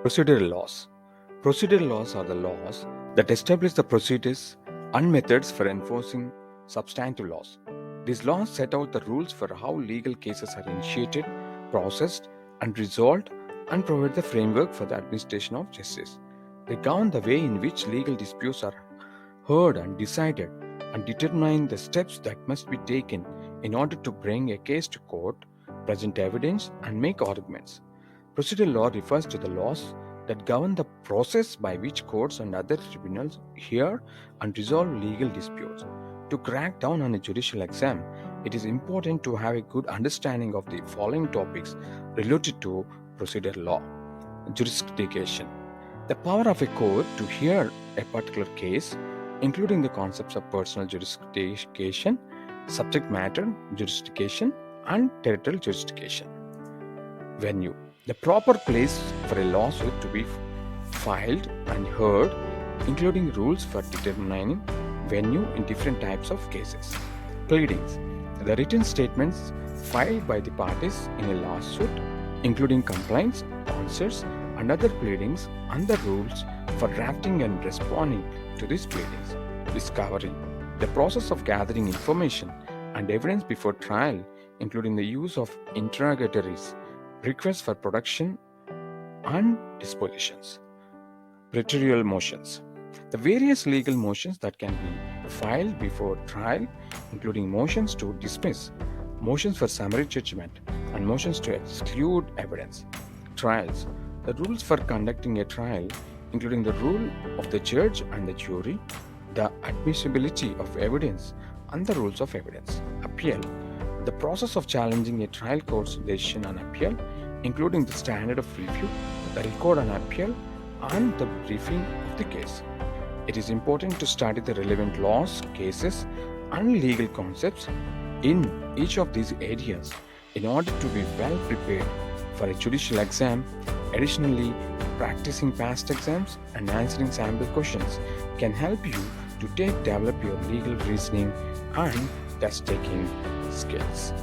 Procedural laws. Procedural laws are the laws that establish the procedures and methods for enforcing substantive laws. These laws set out the rules for how legal cases are initiated, processed, and resolved, and provide the framework for the administration of justice. They govern the way in which legal disputes are heard and decided, and determine the steps that must be taken in order to bring a case to court, present evidence, and make arguments. Procedural law refers to the laws that govern the process by which courts and other tribunals hear and resolve legal disputes. To crack down on a judicial exam, it is important to have a good understanding of the following topics related to procedural law. Jurisdiction. The power of a court to hear a particular case, including the concepts of personal jurisdiction, subject matter jurisdiction, and territorial jurisdiction. Venue. The proper place for a lawsuit to be filed and heard, including rules for determining venue in different types of cases. Pleadings. The written statements filed by the parties in a lawsuit, including complaints, answers, and other pleadings, and the rules for drafting and responding to these pleadings. Discovery. The process of gathering information and evidence before trial, including the use of interrogatories, requests for production, and dispositions. Procedural motions. The various legal motions that can be filed before trial, including motions to dismiss, motions for summary judgment, and motions to exclude evidence. Trials. The rules for conducting a trial, including the rule of the judge and the jury, the admissibility of evidence, and the rules of evidence. Appeal. The process of challenging a trial court's decision on appeal, including the standard of review, the record on appeal, and the briefing of the case. It is important to study the relevant laws, cases, and legal concepts in each of these areas in order to be well prepared for a judicial exam. Additionally, practicing past exams and answering sample questions can help you to develop your legal reasoning and test taking skills.